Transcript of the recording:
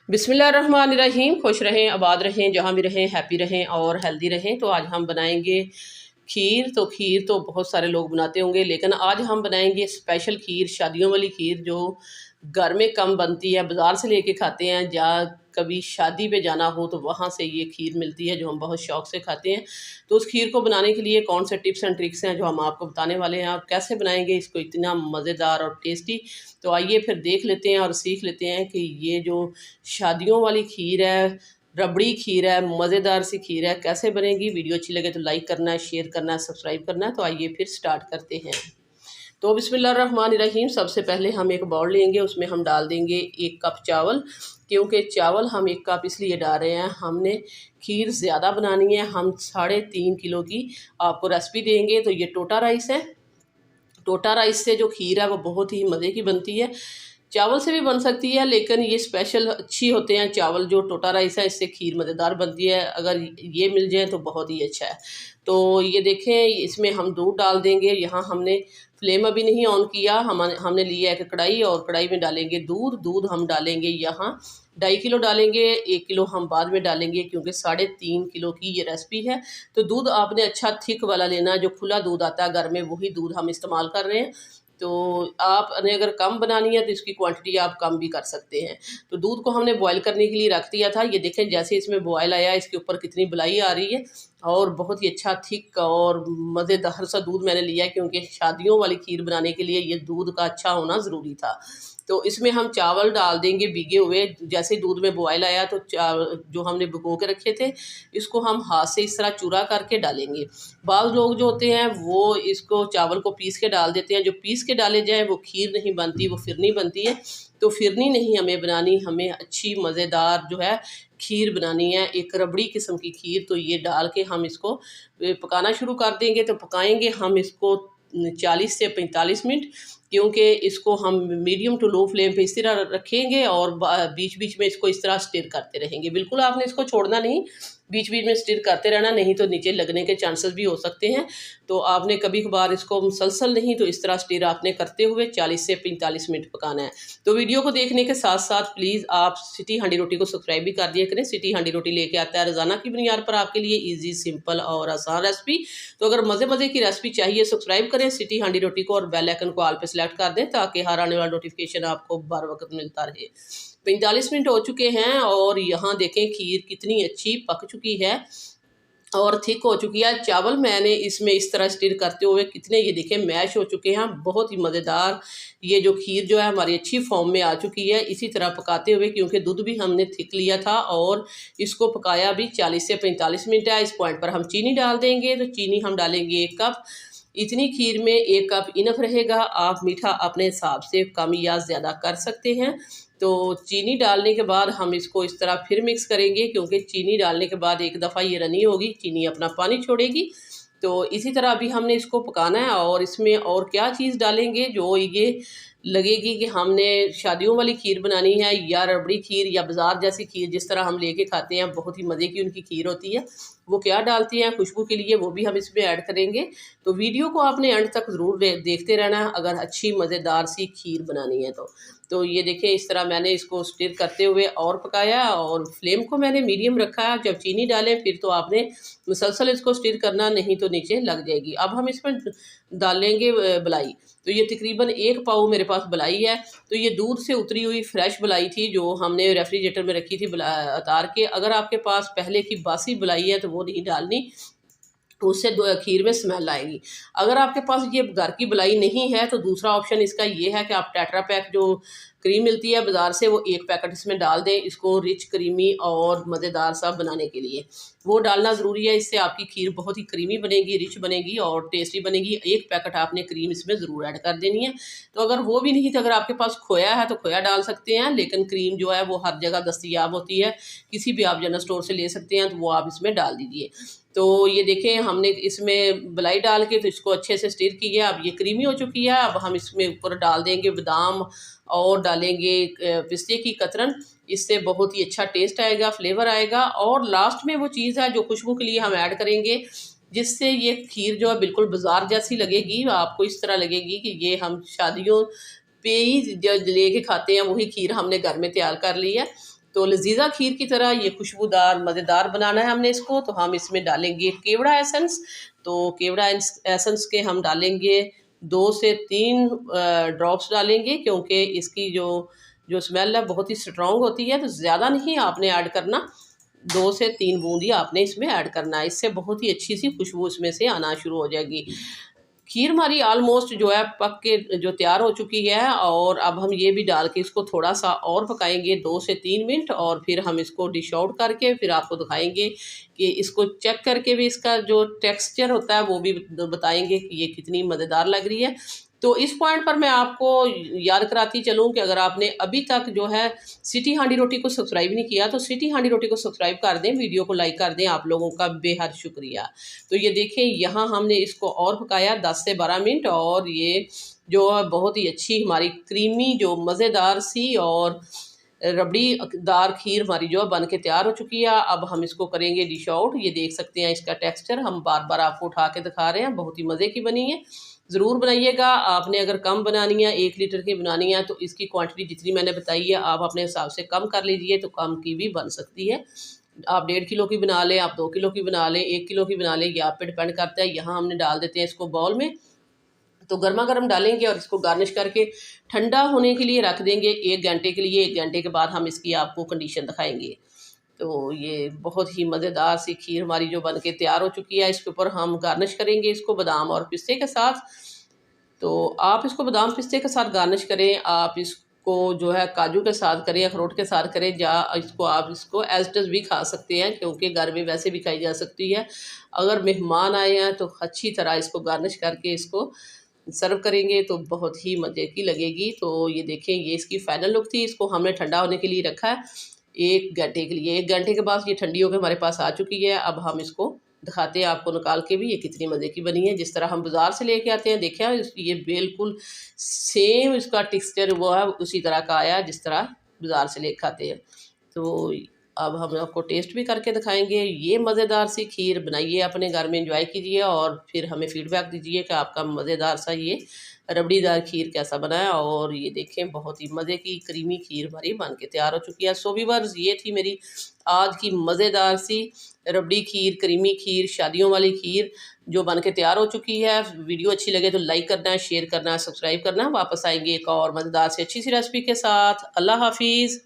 बिस्मिल्लाहिर्रहमानिर्रहीम। खुश रहें, आबाद रहें, जहाँ भी रहें हैप्पी रहें और हेल्दी रहें। तो आज हम बनाएंगे खीर। तो खीर तो बहुत सारे लोग बनाते होंगे, लेकिन आज हम बनाएंगे स्पेशल खीर, शादियों वाली खीर जो घर में कम बनती है, बाज़ार से लेके खाते हैं। या कभी शादी पे जाना हो तो वहाँ से ये खीर मिलती है जो हम बहुत शौक़ से खाते हैं। तो उस खीर को बनाने के लिए कौन से टिप्स एंड ट्रिक्स हैं जो हम आपको बताने वाले हैं। आप कैसे बनाएंगे इसको इतना मज़ेदार और टेस्टी। तो आइए फिर देख लेते हैं और सीख लेते हैं कि ये जो शादियों वाली खीर है, रबड़ी खीर है, मज़ेदार सी खीर है, कैसे बनेगी। वीडियो अच्छी लगे तो लाइक करना है, शेयर करना है, सब्सक्राइब करना है। तो आइए फिर स्टार्ट करते हैं। तो बिस्मिल्लाहिर्रहमानिर्रहीम। सबसे पहले हम एक बाउल लेंगे, उसमें हम डाल देंगे 1 कप चावल। क्योंकि चावल हम 1 कप इसलिए डाल रहे हैं, हमने खीर ज़्यादा बनानी है। हम 3.5 किलो की आपको रेसिपी देंगे। तो ये टोटा राइस है। टोटा राइस से जो खीर है वो बहुत ही मज़े की बनती है। चावल से भी बन सकती है, लेकिन ये स्पेशल अच्छी होते हैं चावल। जो टोटा राइस है इससे खीर मज़ेदार बनती है। अगर ये मिल जाए तो बहुत ही अच्छा है। तो ये देखें, इसमें हम दूध डाल देंगे। यहाँ हमने फ्लेम अभी नहीं ऑन किया। हमने लिया एक कढ़ाई और कढ़ाई में डालेंगे दूध। दूध हम डालेंगे यहाँ 2.5 किलो डालेंगे। 1 किलो हम बाद में डालेंगे क्योंकि 3.5 किलो की ये रेसिपी है। तो दूध आपने अच्छा थिक वाला लेना है, जो खुला दूध आता है घर में, वही दूध हम इस्तेमाल कर रहे हैं। तो आपने अगर कम बनानी है तो इसकी क्वांटिटी आप कम भी कर सकते हैं। तो दूध को हमने बॉयल करने के लिए रख दिया था। ये देखें जैसे इसमें बॉयल आया, इसके ऊपर कितनी बुलाई आ रही है और बहुत ही अच्छा थिक और मज़ेदार सा दूध मैंने लिया है, क्योंकि शादियों वाली खीर बनाने के लिए ये दूध का अच्छा होना ज़रूरी था। तो इसमें हम चावल डाल देंगे भीगे हुए। जैसे दूध में बॉयल आया तो जो हमने भिगो के रखे थे, इसको हम हाथ से इस तरह चूरा करके डालेंगे। बाज़ लोग जो होते हैं वो इसको चावल को पीस के डाल देते हैं। जो पीस के डाले जाए वो खीर नहीं बनती, वो फिरनी बनती है। तो फिरनी नहीं हमें बनानी, हमें अच्छी मज़ेदार जो है खीर बनानी है, एक रबड़ी किस्म की खीर। तो ये डाल के हम इसको पकाना शुरू कर देंगे। तो पकाएंगे हम इसको 40 से 45 मिनट, क्योंकि इसको हम मीडियम टू लो फ्लेम पे इस तरह रखेंगे और बीच बीच में इसको इस तरह स्टिर करते रहेंगे। बिल्कुल आपने इसको छोड़ना नहीं, बीच बीच में स्टिर करते रहना, नहीं तो नीचे लगने के चांसेस भी हो सकते हैं। तो आपने कभी कभार इसको मुसलसल नहीं, तो इस तरह स्टिर आपने करते हुए 40 से 45 मिनट पकाना है। तो वीडियो को देखने के साथ साथ प्लीज़ आप सिटी हांडी रोटी को सब्सक्राइब भी कर दिया करें। सिटी हांडी रोटी लेके आता है रोज़ाना की बुनियाद पर आपके लिए ईजी, सिंपल और आसान रेसिपी। तो अगर मज़े मज़े की रेसिपी चाहिए, सब्सक्राइब करें सिटी हांडी रोटी को और बेल आइकन को ऑल पे सेलेक्ट कर दें, ताकि हर आने वाला नोटिफिकेशन आपको बर वक्त मिलता रहे। 45 मिनट हो चुके हैं और यहाँ देखें खीर कितनी अच्छी पक चुकी है और थिक हो चुकी है। चावल मैंने इसमें इस तरह स्टिर करते हुए कितने, ये देखें, मैश हो चुके हैं। बहुत ही मज़ेदार ये जो खीर जो है हमारी अच्छी फॉर्म में आ चुकी है। इसी तरह पकाते हुए, क्योंकि दूध भी हमने थिक लिया था और इसको पकाया भी 40 से 45 मिनट है। इस पॉइंट पर हम चीनी डाल देंगे। तो चीनी हम डालेंगे 1 कप। इतनी खीर में 1 कप इनफ रहेगा। आप मीठा अपने हिसाब से कम या ज़्यादा कर सकते हैं। तो चीनी डालने के बाद हम इसको इस तरह फिर मिक्स करेंगे, क्योंकि चीनी डालने के बाद एक दफ़ा ये रनी होगी, चीनी अपना पानी छोड़ेगी। तो इसी तरह अभी हमने इसको पकाना है। और इसमें और क्या चीज़ डालेंगे जो ये लगेगी कि हमने शादियों वाली खीर बनानी है या रबड़ी खीर या बाज़ार जैसी खीर जिस तरह हम लेके खाते हैं, बहुत ही मज़े की उनकी खीर होती है। वो क्या डालती हैं खुशबू के लिए, वो भी हम इसमें ऐड करेंगे। तो वीडियो को आपने एंड तक ज़रूर देखते रहना है अगर अच्छी मज़ेदार सी खीर बनानी है तो ये देखें, इस तरह मैंने इसको स्टिर करते हुए और पकाया और फ्लेम को मैंने मीडियम रखा है। जब चीनी डालें फिर तो आपने मुसलसल इसको स्टिर करना, नहीं तो नीचे लग जाएगी। अब हम इसमें डालेंगे बलाई। तो ये तकरीबन 1 पाव मेरे पास बलाई है। तो ये दूध से उतरी हुई फ्रेश बलाई थी जो हमने रेफ्रिजरेटर में रखी थी उतार के। अगर आपके पास पहले की बासी बलाई है तो वो नहीं डालनी, उससे खीर में स्मेल आएगी। अगर आपके पास ये घर की बलाई नहीं है तो दूसरा ऑप्शन इसका ये है कि आप टेट्रा पैक जो क्रीम मिलती है बाज़ार से, वो 1 पैकेट इसमें डाल दें, इसको रिच, क्रीमी और मज़ेदार सा बनाने के लिए। वो डालना ज़रूरी है, इससे आपकी खीर बहुत ही क्रीमी बनेगी, रिच बनेगी और टेस्टी बनेगी। 1 पैकेट आपने क्रीम इसमें ज़रूर ऐड कर देनी है। तो अगर वो भी नहीं, तो अगर आपके पास खोया है तो खोया डाल सकते हैं, लेकिन क्रीम जो है वो हर जगह दस्तयाब होती है, किसी भी आप जनरल स्टोर से ले सकते हैं, तो वो आप इसमें डाल दीजिए। तो ये देखें, हमने इसमें बलाई डाल के तो इसको अच्छे से स्टिर किया। अब ये क्रीमी हो चुकी है। अब हम इसमें ऊपर डाल देंगे बादाम और डालेंगे पिस्ते की कतरन। इससे बहुत ही अच्छा टेस्ट आएगा, फ्लेवर आएगा। और लास्ट में वो चीज़ है जो खुशबू के लिए हम ऐड करेंगे, जिससे ये खीर जो है बिल्कुल बाज़ार जैसी लगेगी। आपको इस तरह लगेगी कि ये हम शादियों पे ही जो लेके खाते हैं वही खीर हमने घर में तैयार कर ली है। तो लजीजा खीर की तरह ये खुशबूदार मज़ेदार बनाना है हमने इसको। तो हम इसमें डालेंगे केवड़ा एसेंस। तो केवड़ा एसेंस के हम डालेंगे 2 से 3 ड्रॉप्स डालेंगे, क्योंकि इसकी जो जो स्मेल है बहुत ही स्ट्रॉन्ग होती है। तो ज़्यादा नहीं आपने ऐड करना, 2 से 3 बूंद ही आपने इसमें ऐड करना है। इससे बहुत ही अच्छी सी खुशबू इसमें से आना शुरू हो जाएगी। खीर हमारी ऑलमोस्ट जो है पक के जो तैयार हो चुकी है, और अब हम ये भी डाल के इसको थोड़ा सा और पकाएंगे 2 से 3 मिनट, और फिर हम इसको डिश आउट करके फिर आपको दिखाएंगे कि इसको चेक करके भी इसका जो टेक्सचर होता है वो भी बताएंगे कि ये कितनी मज़ेदार लग रही है। तो इस पॉइंट पर मैं आपको याद कराती चलूँ कि अगर आपने अभी तक जो है सिटी हांडी रोटी को सब्सक्राइब नहीं किया तो सिटी हांडी रोटी को सब्सक्राइब कर दें, वीडियो को लाइक कर दें। आप लोगों का बेहद शुक्रिया। तो ये देखें, यहाँ हमने इसको और पकाया 10 से 12 मिनट, और ये जो है बहुत ही अच्छी हमारी क्रीमी जो मज़ेदार सी और रबड़ी दार खीर हमारी जो है बन के तैयार हो चुकी है। अब हम इसको करेंगे डिश आउट। ये देख सकते हैं इसका टेक्सचर, हम बार बार आपको उठा के दिखा रहे हैं। बहुत ही मज़े की बनी है, ज़रूर बनाइएगा। आपने अगर कम बनानी है, 1 लीटर की बनानी है, तो इसकी क्वांटिटी जितनी मैंने बताई है आप अपने हिसाब से कम कर लीजिए, तो कम की भी बन सकती है। आप 1.5 किलो की बना लें, आप 2 किलो की बना लें, 1 किलो की बना लें, ये आप पे डिपेंड करता है। यहाँ हमने डाल देते हैं इसको बाउल में। तो गर्मा गर्म डालेंगे और इसको गार्निश करके ठंडा होने के लिए रख देंगे 1 घंटे के लिए। 1 घंटे के बाद हम इसकी आपको कंडीशन दिखाएंगे। तो ये बहुत ही मज़ेदार सी खीर हमारी जो बन के तैयार हो चुकी है। इसके ऊपर हम गार्निश करेंगे इसको बादाम और पिस्ते के साथ। तो आप इसको बादाम पिस्ते के साथ गार्निश करें, आप इसको जो है काजू के साथ करें, अखरोट के साथ करें, या इसको आप इसको एज इट इज़ भी खा सकते हैं, क्योंकि घर में वैसे भी खाई जा सकती है। अगर मेहमान आए हैं तो अच्छी तरह इसको गार्निश करके इसको सर्व करेंगे तो बहुत ही मज़े की लगेगी। तो ये देखें, ये इसकी फाइनल लुक थी। इसको हमने ठंडा होने के लिए रखा है 1 घंटे के लिए। 1 घंटे के बाद ये ठंडी होकर हमारे पास आ चुकी है। अब हम इसको दिखाते हैं आपको निकाल के भी, ये कितनी मज़े की बनी है। जिस तरह हम बाज़ार से लेके आते हैं, देखिए ये बिल्कुल सेम इसका टेक्सचर वो है, उसी तरह का आया जिस तरह बाज़ार से लेके आते हैं। तो अब हम आपको टेस्ट भी करके दिखाएंगे। ये मज़ेदार सी खीर बनाइए, अपने घर में एंजॉय कीजिए, और फिर हमें फीडबैक दीजिए कि आपका मज़ेदार सा ये रबड़ीदार खीर कैसा बना है। और ये देखें, बहुत ही मज़े की क्रीमी खीर हमारी बन के तैयार हो चुकी है। सो व्यूअर्स, ये थी मेरी आज की मज़ेदार सी रबड़ी खीर, क्रीमी खीर, शादियों वाली खीर जो बन के तैयार हो चुकी है। वीडियो अच्छी लगे तो लाइक करना है, शेयर करना है, सब्सक्राइब करना है। वापस आएंगे एक और मज़ेदार से अच्छी सी रेसिपी के साथ। अल्लाह हाफिज़।